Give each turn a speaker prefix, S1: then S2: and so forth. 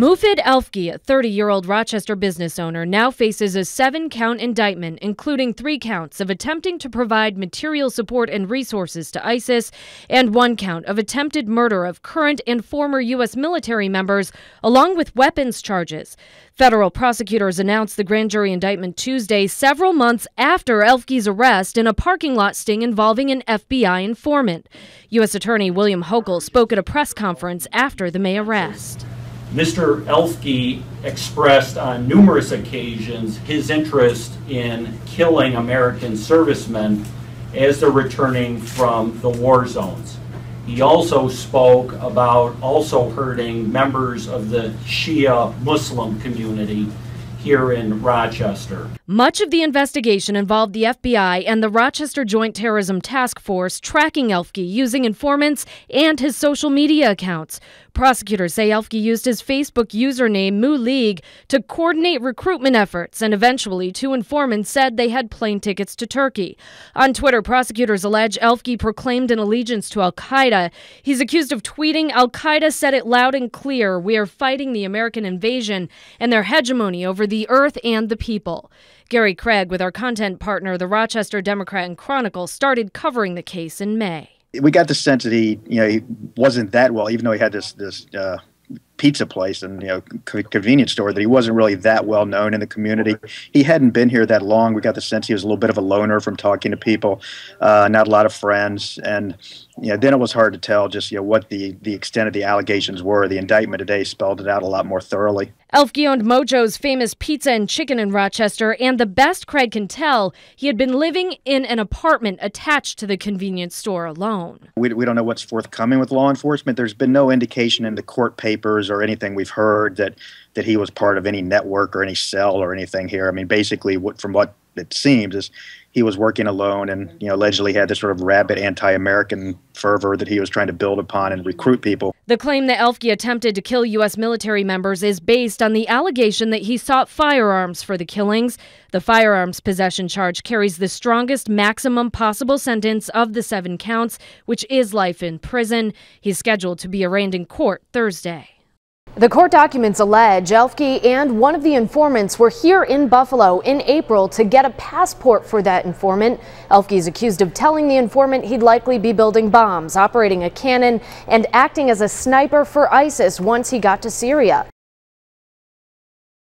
S1: Mufid Elfki, a 30-year-old Rochester business owner, now faces a 7-count indictment, including 3 counts of attempting to provide material support and resources to ISIS and 1 count of attempted murder of current and former U.S. military members, along with weapons charges. Federal prosecutors announced the grand jury indictment Tuesday, several months after Elfki's arrest in a parking lot sting involving an FBI informant. U.S. Attorney William Hochul spoke at a press conference after the May arrest.
S2: Mr. Elfki expressed on numerous occasions his interest in killing American servicemen as they're returning from the war zones. He also spoke about also hurting members of the Shia Muslim community here in Rochester.
S1: Much of the investigation involved the FBI and the Rochester Joint Terrorism Task Force tracking Elfki using informants and his social media accounts. Prosecutors say Elfki used his Facebook username Mu League to coordinate recruitment efforts, and eventually 2 informants said they had plane tickets to Turkey. On Twitter, prosecutors allege Elfki proclaimed an allegiance to al-Qaeda. He's accused of tweeting, "Al-Qaeda said it loud and clear, we are fighting the American invasion and their hegemony over the earth and the people." Gary Craig, with our content partner, the Rochester Democrat and Chronicle, started covering the case in May.
S3: We got the sense that he wasn't that well, even though he had this pizza place and convenience store, that he wasn't really that well known in the community. He hadn't been here that long. We got the sense he was a little bit of a loner from talking to people, not a lot of friends, and then it was hard to tell just what the extent of the allegations were. The indictment today spelled it out a lot more thoroughly.
S1: Elfki owned Mojo's famous pizza and chicken in Rochester, and the best Craig can tell, he had been living in an apartment attached to the convenience store alone.
S3: We don't know what's forthcoming with law enforcement. There's been no indication in the court papers or anything we've heard that he was part of any network or any cell or anything here. I mean, basically, from what it seems is he was working alone and allegedly had this sort of rabid anti-American fervor that he was trying to build upon and recruit people.
S1: The claim that Elfki attempted to kill U.S. military members is based on the allegation that he sought firearms for the killings. The firearms possession charge carries the strongest maximum possible sentence of the 7 counts, which is life in prison. He's scheduled to be arraigned in court Thursday. The court documents allege Elfki and one of the informants were here in Buffalo in April to get a passport for that informant. Elfki is accused of telling the informant he'd likely be building bombs, operating a cannon, and acting as a sniper for ISIS once he got to Syria.